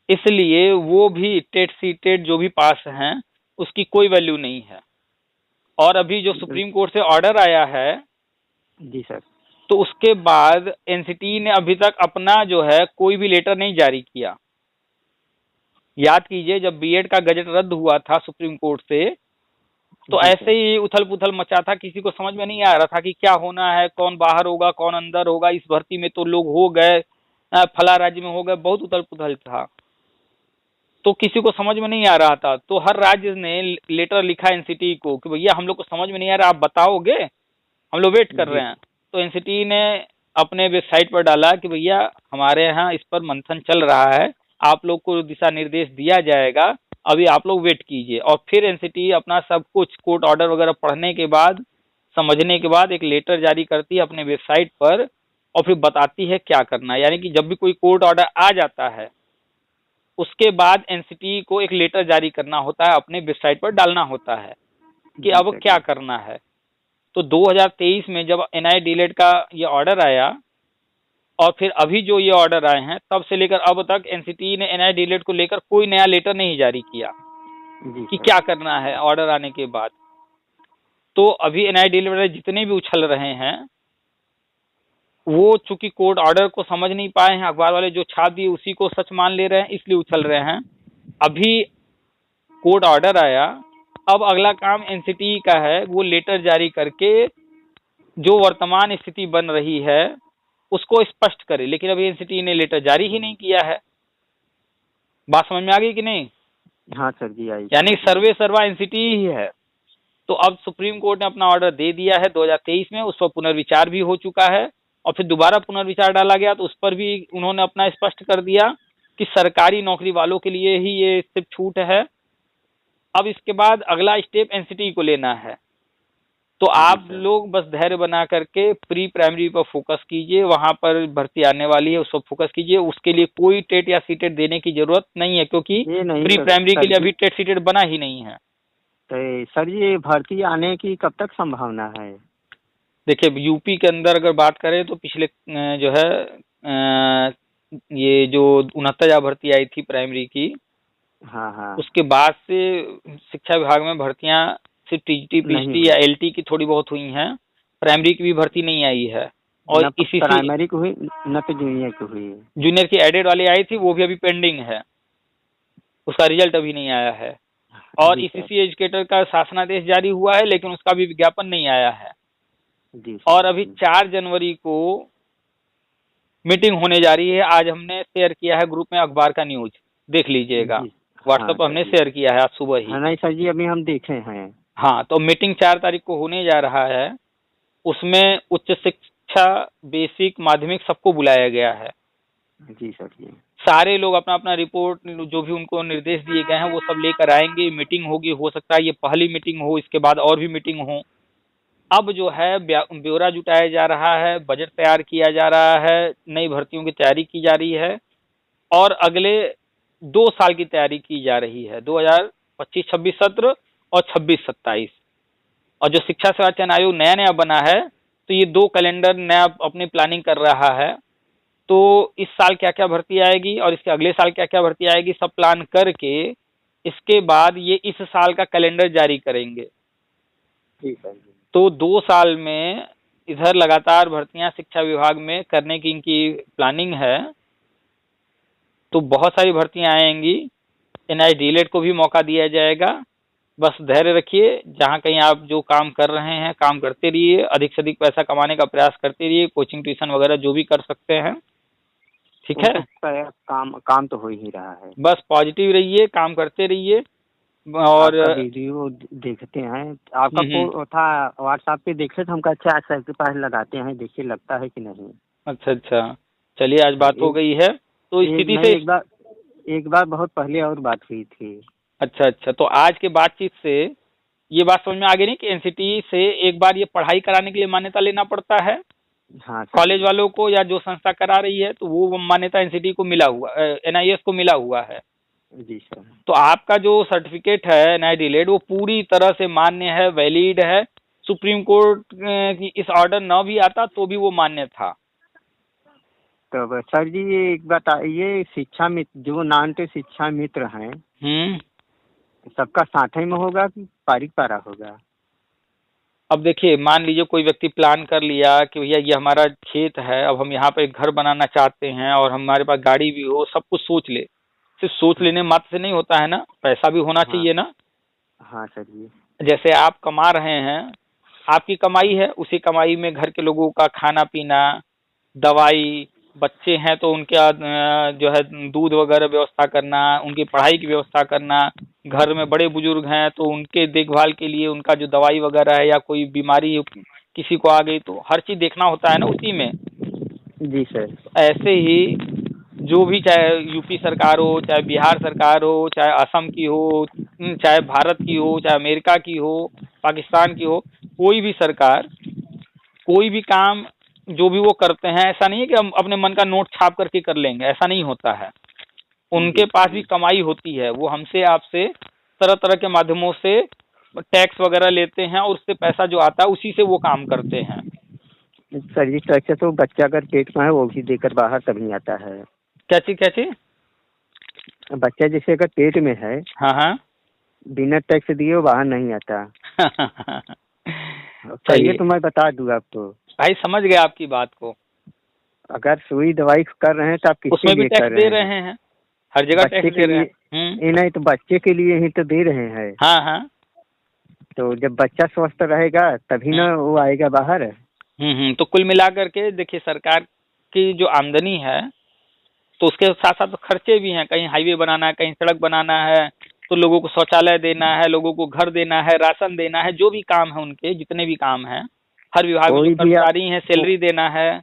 इसलिए वो भी टेट सीटेट जो भी पास हैं उसकी कोई वैल्यू नहीं है। और अभी जो सुप्रीम कोर्ट से ऑर्डर आया है, जी सर। तो उसके बाद एनसीटी ने अभी तक अपना जो है कोई भी लेटर नहीं जारी किया। याद कीजिए, जब बीएड का गजट रद्द हुआ था सुप्रीम कोर्ट से, तो जी ऐसे सर। ही उथल पुथल मचा था, किसी को समझ में नहीं आ रहा था कि क्या होना है, कौन बाहर होगा, कौन अंदर होगा, इस भर्ती में तो लोग हो गए, फला राज्य में हो गए, बहुत उथल पुथल था, तो किसी को समझ में नहीं आ रहा था। तो हर राज्य ने लेटर लिखा एनसीटी को कि भैया हम लोग को समझ में नहीं आ रहा, आप बताओगे, हम लोग वेट कर जी। रहे हैं। तो एनसीटी ने अपने वेबसाइट पर डाला कि भैया हमारे यहाँ इस पर मंथन चल रहा है, आप लोग को दिशा निर्देश दिया जाएगा, अभी आप लोग वेट कीजिए। और फिर एनसीटी अपना सब कुछ कोर्ट ऑर्डर वगैरह पढ़ने के बाद, समझने के बाद एक लेटर जारी करती है अपने वेबसाइट पर, और फिर बताती है क्या करना है। यानी कि जब भी कोई कोर्ट ऑर्डर आ जाता है, उसके बाद एनसीटी को एक लेटर जारी करना होता है, अपने वेबसाइट पर डालना होता है कि अब क्या करना है। तो 2023 में जब एनआई डीलेड का ये ऑर्डर आया, और फिर अभी जो ये ऑर्डर आए हैं, तब से लेकर अब तक एनसीटी ने एनआई डीलेड को लेकर कोई नया लेटर नहीं जारी किया कि क्या करना है ऑर्डर आने के बाद। तो अभी एनआई डीलेड वाले जितने भी उछल रहे हैं, वो चूंकि कोर्ट ऑर्डर को समझ नहीं पाए हैं, अखबार वाले जो छाप दिए उसी को सच मान ले रहे हैं, इसलिए उछल रहे हैं। अभी कोर्ट ऑर्डर आया, अब अगला काम एनसीटी का है, वो लेटर जारी करके जो वर्तमान स्थिति बन रही है उसको स्पष्ट करे। लेकिन अभी एनसीटी ने लेटर जारी ही नहीं किया है। बात समझ में आ गई कि नहीं? हाँ सर जी आई। यानी सर्वे सर्वा एनसीटी ही है। तो अब सुप्रीम कोर्ट ने अपना ऑर्डर दे दिया है 2023 में, उस पर पुनर्विचार भी हो चुका है, और फिर दोबारा पुनर्विचार डाला गया, तो उस पर भी उन्होंने अपना स्पष्ट कर दिया कि सरकारी नौकरी वालों के लिए ही ये सिर्फ छूट है। अब इसके बाद अगला स्टेप एनसीटी को लेना है। तो आप लोग बस धैर्य बना करके प्री प्राइमरी पर फोकस कीजिए, वहां पर भर्ती आने वाली है उस पर फोकस कीजिए। उसके लिए कोई टेट या सीटेट देने की जरूरत नहीं है, क्योंकि प्री प्राइमरी के लिए अभी टेट सीटेट बना ही नहीं है। तो सर ये भर्ती आने की कब तक संभावना है? देखिए, यूपी के अंदर अगर बात करें तो पिछले जो है ये जो 69,000 भर्ती आई थी प्राइमरी की, हाँ हाँ, उसके बाद से शिक्षा विभाग में भर्तियां सिर्फ टीजीटी पीजीटी या एलटी की थोड़ी बहुत हुई हैं, प्राइमरी की भी भर्ती नहीं आई है। और इसी प्राइमरी को हुई न तो जूनियर को हुई। जूनियर की एडेड वाली आई थी, वो भी अभी पेंडिंग है, उसका रिजल्ट अभी नहीं आया है। और ईसीसी एजुकेटर का शासनादेश जारी हुआ है, लेकिन उसका भी विज्ञापन नहीं आया है। और अभी 4 जनवरी को मीटिंग होने जा रही है। आज हमने शेयर किया है ग्रुप में अखबार का न्यूज, देख लीजिएगा, व्हाट्सएप पर हमने शेयर किया है आज सुबह ही। नहीं सर जी, अभी हम देखे हैं। हाँ, तो मीटिंग 4 तारीख को होने जा रहा है, उसमें उच्च शिक्षा, बेसिक, माध्यमिक सबको बुलाया गया है। जी सर जी। सारे लोग अपना अपना रिपोर्ट जो भी उनको निर्देश दिए गए हैं वो सब लेकर आएंगे, मीटिंग होगी। हो सकता है ये पहली मीटिंग हो, इसके बाद और भी मीटिंग हो। अब जो है ब्यौरा जुटाया जा रहा है, बजट तैयार किया जा रहा है, नई भर्तियों की तैयारी की जा रही है, और अगले 2 साल की तैयारी की जा रही है, 2025-26 सत्र और 26-27। और जो शिक्षा सेवा चयन आयोग नया नया बना है, तो ये 2 कैलेंडर नया अपनी प्लानिंग कर रहा है। तो इस साल क्या क्या भर्ती आएगी और इसके अगले साल क्या क्या भर्ती आएगी, सब प्लान करके इसके बाद ये इस साल का कैलेंडर जारी करेंगे। ठीक है। तो 2 साल में इधर लगातार भर्तियां शिक्षा विभाग में करने की इनकी प्लानिंग है। तो बहुत सारी भर्तियां आएंगी, एनआई डीलेड को भी मौका दिया जाएगा। बस धैर्य रखिए, जहां कहीं आप जो काम कर रहे हैं काम करते रहिए, अधिक से अधिक पैसा कमाने का प्रयास करते रहिए, कोचिंग ट्यूशन वगैरह जो भी कर सकते हैं, ठीक है। काम तो हो ही रहा है। बस पॉजिटिव रहिए, काम करते रहिए। और वीडियो देखते हैं आपका था व्हाट्सएप पे, देखे तो हमका अच्छा सर के पास लगाते हैं, देखिए लगता है कि नहीं। अच्छा, चलिए आज बात हो गई है। तो स्थिति से एक बार बहुत पहले और बात हुई थी। अच्छा, तो आज के बातचीत से ये बात समझ में आ गई नहीं कि एनसीटी से एक बार ये पढ़ाई कराने के लिए मान्यता लेना पड़ता है। हाँ, कॉलेज वालों को या जो संस्था करा रही है, तो वो मान्यता एनसीटी को मिला हुआ, एनआईएस को मिला हुआ है। जी सर। तो आपका जो सर्टिफिकेट है नया डिलेड वो पूरी तरह से मान्य है, वैलिड है। सुप्रीम कोर्ट की इस ऑर्डर न भी आता तो भी वो मान्य था। तो अब सर जी ये एक बताइए, शिक्षा मित्र जो नान के शिक्षा मित्र हैं, सबका साथ ही में होगा कि पारिक पारा होगा? अब देखिए, मान लीजिए कोई व्यक्ति प्लान कर लिया कि भैया ये हमारा खेत है, अब हम यहाँ पे एक घर बनाना चाहते हैं और हमारे पास गाड़ी भी हो, सब कुछ सोच ले। सिर्फ सोच लेने मात्र से नहीं होता है ना, पैसा भी होना हाँ चाहिए ना। हाँ सर जी। जैसे आप कमा रहे हैं, आपकी कमाई है, उसी कमाई में घर के लोगों का खाना पीना, दवाई, बच्चे हैं तो उनके जो है दूध वगैरह व्यवस्था करना, उनकी पढ़ाई की व्यवस्था करना, घर में बड़े बुजुर्ग हैं तो उनके देखभाल के लिए उनका जो दवाई वगैरह है या कोई बीमारी किसी को आ गई तो हर चीज देखना होता है ना उसी में। जी सर। ऐसे ही जो भी, चाहे यूपी सरकार हो, चाहे बिहार सरकार हो, चाहे असम की हो, चाहे भारत की हो, चाहे अमेरिका की हो, पाकिस्तान की हो, कोई भी सरकार कोई भी काम जो भी वो करते हैं, ऐसा नहीं है कि हम अपने मन का नोट छाप करके कर लेंगे, ऐसा नहीं होता है। उनके पास भी कमाई होती है, वो हमसे आपसे तरह तरह के माध्यमों से टैक्स वगैरह लेते हैं और उससे पैसा जो आता है उसी से वो काम करते हैं। सर जी टैक्स तो बच्चा अगर पेट में है वो भी देकर बाहर तभी आता है। क्या चीज क्या चीज? बच्चा जैसे अगर पेट में है, हाँ हाँ। बिना टैक्स दिए वो बाहर नहीं आता। चलिए चाहिए तो मैं बता दूँ आपको। भाई, समझ गए आपकी बात को। अगर सुई दवाई कर रहे हैं तो आप किसके उसमें भी लिए कर टैक्स दे रहे रहे हैं? हैं, हर जगह बच्चे टैक्स के दे रहे लिए हैं। ये नहीं तो बच्चे के लिए ही तो दे रहे हैं। हाँ हाँ। तो जब बच्चा स्वस्थ रहेगा तभी ना वो आएगा बाहर। तो कुल मिला करके देखिए, सरकार की जो आमदनी है तो उसके साथ साथ खर्चे भी हैं। कहीं हाईवे बनाना है, कहीं सड़क बनाना है, तो लोगों को शौचालय देना है, लोगों को घर देना है, राशन देना है, जो भी काम है उनके जितने भी काम हैं, हर विभाग में जो कोई भी आप कर्मचारी हैं सैलरी देना है।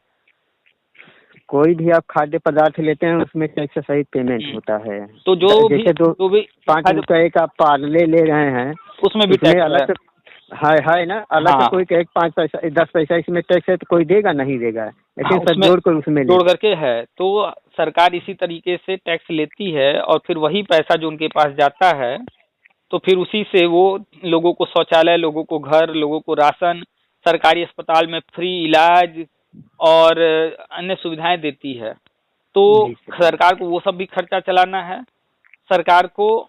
कोई भी आप खाद्य पदार्थ लेते हैं उसमें टैक्स सहित पेमेंट होता है। तो जैसे जो भी 5 रुपए का पार्ले ले रहे हैं उसमें भी उसमें टैक्स अलग है। से है ना, अलग हाँ, से कोई कहे 5 पैसा 10 पैसा इसमें टैक्स है तो कोई देगा नहीं देगा, लेकिन सब उसमें जोड़ कर उसमें ले। जोड़ करके है। तो सरकार इसी तरीके से टैक्स लेती है और फिर वही पैसा जो उनके पास जाता है तो फिर उसी से वो लोगों को शौचालय, लोगों को घर, लोगों को राशन, सरकारी अस्पताल में फ्री इलाज और अन्य सुविधाएं देती है। तो जी सर। सरकार को वो सब भी खर्चा चलाना है, सरकार को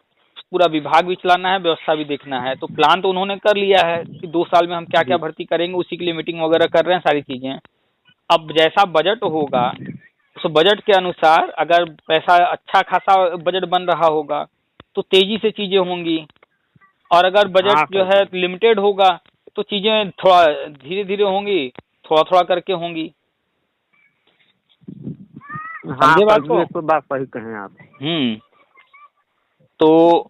पूरा विभाग भी चलाना है, व्यवस्था भी देखना है। तो प्लान तो उन्होंने कर लिया है कि 2 साल में हम क्या क्या जी भर्ती करेंगे, उसी के लिए मीटिंग वगैरह कर रहे हैं सारी चीजें। अब जैसा बजट होगा उस बजट के अनुसार अगर पैसा अच्छा खासा बजट बन रहा होगा तो तेजी से चीजें होंगी, और अगर बजट हाँ जो सर। है लिमिटेड होगा तो चीजें थोड़ा धीरे धीरे होंगी, थोड़ा थोड़ा करके होंगी। हाँ समझे बात पर को? ये तो बात सही कहें आप। तो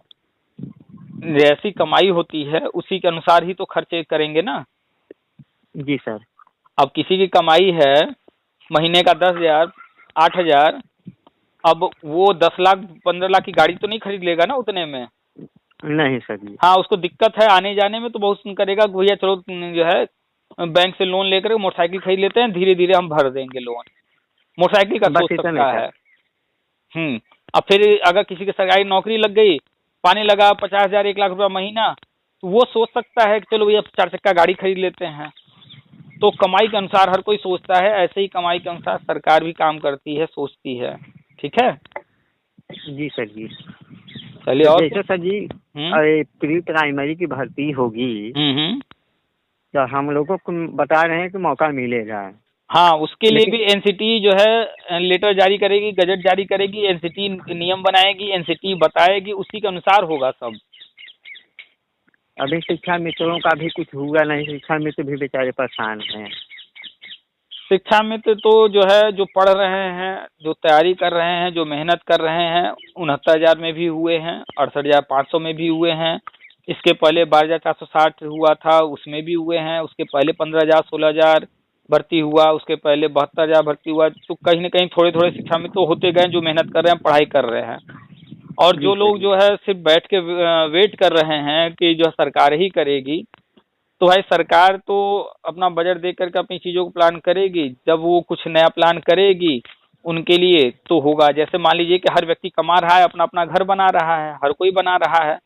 जैसी कमाई होती है उसी के अनुसार ही तो खर्चे करेंगे ना। जी सर। अब किसी की कमाई है महीने का 10,000 8,000, अब वो 10 लाख 15 लाख की गाड़ी तो नहीं खरीद लेगा ना उतने में। नहीं सर जी। हाँ, उसको दिक्कत है आने जाने में तो बहुत करेगा कि भैया चलो जो है बैंक से लोन लेकर मोटरसाइकिल खरीद लेते हैं, धीरे धीरे हम भर देंगे लोन। मोटरसाइकिल का बस सोच इतना सकता नहीं है। अब फिर अगर किसी की सरकारी नौकरी लग गई, पानी लगा 50,000 1 लाख रुपया महीना, तो वो सोच सकता है कि चलो भैया 4 चक्का गाड़ी खरीद लेते हैं। तो कमाई के अनुसार हर कोई सोचता है, ऐसे ही कमाई के अनुसार सरकार भी काम करती है, सोचती है। ठीक है जी सर जी। चलिए। तो और जैसे सर जी प्री प्राइमरी की भर्ती होगी तो हम लोगों को बता रहे हैं कि मौका मिलेगा। हाँ, उसके लिए लेकिन भी एनसीटी जो है लेटर जारी करेगी, गजट जारी करेगी, एनसीटी नियम बनाएगी, एनसीटी बताएगी, उसी के अनुसार होगा सब। अभी शिक्षा मित्रों का भी कुछ हुआ नहीं, शिक्षा मित्र भी बेचारे परेशान हैं। शिक्षा मित्र तो जो है जो पढ़ रहे हैं, जो तैयारी कर रहे हैं, जो मेहनत कर रहे हैं, 69,000 में भी हुए हैं, 68,500 में भी हुए हैं। इसके पहले 12,460 हुआ था, उसमें भी हुए हैं। उसके पहले 15,000 16,000 भर्ती हुआ, उसके पहले 72,000 भर्ती हुआ। तो कहीं ना कहीं थोड़े थोड़े शिक्षा मित्र तो होते गए जो मेहनत कर रहे हैं, पढ़ाई कर रहे हैं। और जी जो सर लोग जी। जो है सिर्फ बैठ के वेट कर रहे हैं कि जो सरकार ही करेगी, तो भाई सरकार तो अपना बजट देख करके अपनी चीज़ों को प्लान करेगी। जब वो कुछ नया प्लान करेगी उनके लिए तो होगा। जैसे मान लीजिए कि हर व्यक्ति कमा रहा है, अपना अपना घर बना रहा है, हर कोई बना रहा है,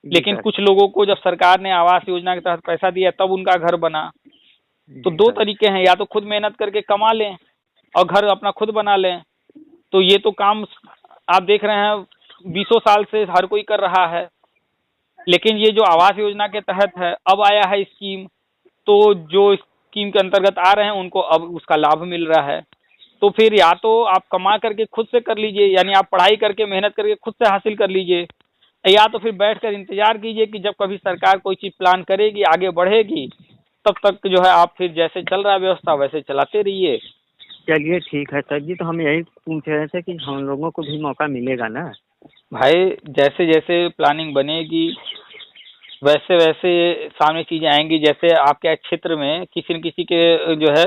लेकिन कुछ लोगों को जब सरकार ने आवास योजना के तहत पैसा दिया तब उनका घर बना। तो दो तरीके हैं, या तो खुद मेहनत करके कमा लें और घर अपना खुद बना लें। तो ये तो काम आप देख रहे हैं 20 साल से हर कोई कर रहा है। लेकिन ये जो आवास योजना के तहत है, अब आया है स्कीम, तो जो स्कीम के अंतर्गत आ रहे हैं उनको अब उसका लाभ मिल रहा है। तो फिर या तो आप कमा करके खुद से कर लीजिए, यानी आप पढ़ाई करके मेहनत करके खुद से हासिल कर लीजिए, या तो फिर बैठकर इंतजार कीजिए कि जब कभी सरकार कोई चीज प्लान करेगी, आगे बढ़ेगी, तब तक जो है आप फिर जैसे चल रहा है व्यवस्था वैसे चलाते रहिए। चलिए ठीक है सर जी, तो हम यही पूछ रहे थे कि हम लोगों को भी मौका मिलेगा ना। भाई जैसे जैसे प्लानिंग बनेगी वैसे वैसे सामने चीजें आएंगी। जैसे आपके क्षेत्र में किसी न किसी के जो है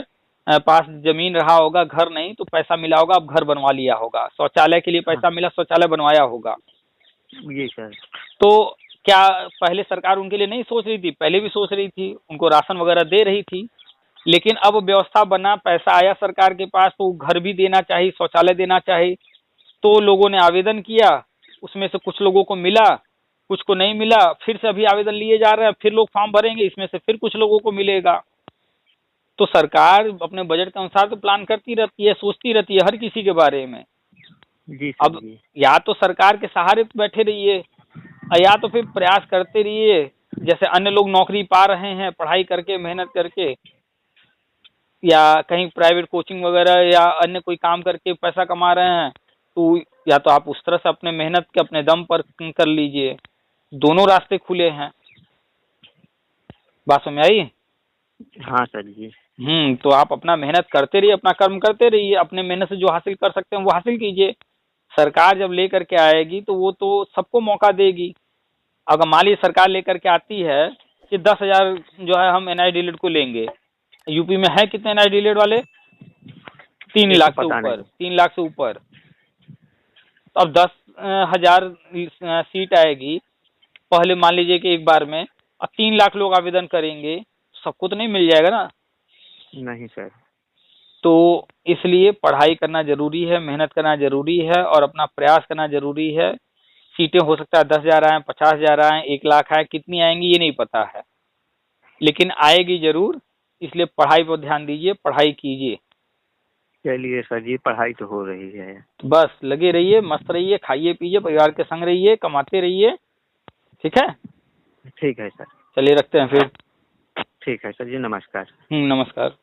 पास जमीन रहा होगा, घर नहीं, तो पैसा मिला होगा, अब घर बनवा लिया होगा, शौचालय के लिए पैसा मिला, शौचालय बनवाया होगा। जी सर। तो क्या पहले सरकार उनके लिए नहीं सोच रही थी? पहले भी सोच रही थी, उनको राशन वगैरह दे रही थी, लेकिन अब व्यवस्था बना, पैसा आया सरकार के पास, तो घर भी देना चाहिए, शौचालय देना चाहिए। तो लोगों ने आवेदन किया, उसमें से कुछ लोगों को मिला, कुछ को नहीं मिला, फिर से अभी आवेदन लिए जा रहे हैं, फिर लोग फॉर्म भरेंगे, इसमें से फिर कुछ लोगों को मिलेगा। तो सरकार अपने बजट के अनुसार तो प्लान करती रहती है, सोचती रहती है हर किसी के बारे में। जी सर। अब या तो सरकार के सहारे बैठे रहिए, या तो फिर प्रयास करते रहिए, जैसे अन्य लोग नौकरी पा रहे हैं पढ़ाई करके, मेहनत करके, या कहीं प्राइवेट कोचिंग वगैरह या अन्य कोई काम करके पैसा कमा रहे हैं, तो या तो आप उस तरह से अपने मेहनत के अपने दम पर कर लीजिए। दोनों रास्ते खुले हैं। बात समझ आई? हाँ सर जी। तो आप अपना मेहनत करते रहिए, अपना कर्म करते रहिए, अपने मेहनत से जो हासिल कर सकते हैं वो हासिल कीजिए। सरकार जब लेकर के आएगी तो वो तो सबको मौका देगी। अगर मान लीजिए सरकार लेकर के आती है कि 10,000 जो है हम NIDLED को लेंगे, यूपी में है कितने NIDLED वाले? 3 लाख से ऊपर, 3 लाख से ऊपर। तो अब 10,000 सीट आएगी पहले, मान लीजिए कि एक बार में, अब 3 लाख लोग आवेदन करेंगे, सबको तो नहीं मिल जाएगा ना। नहीं सर। तो इसलिए पढ़ाई करना जरूरी है, मेहनत करना जरूरी है और अपना प्रयास करना जरूरी है। सीटें हो सकता है 10,000 आए, 50,000 आए, 1 लाख आए, कितनी आएंगी ये नहीं पता है, लेकिन आएगी जरूर। इसलिए पढ़ाई पर ध्यान दीजिए, पढ़ाई कीजिए। चलिए सर जी, पढ़ाई तो हो रही है। तो बस लगे रहिए, मस्त रहिए, खाइए पीजिए, परिवार के संग रहिए, कमाते रहिए। ठीक है? ठीक है सर। चलिए रखते हैं फिर। ठीक है सर जी, नमस्कार। नमस्कार।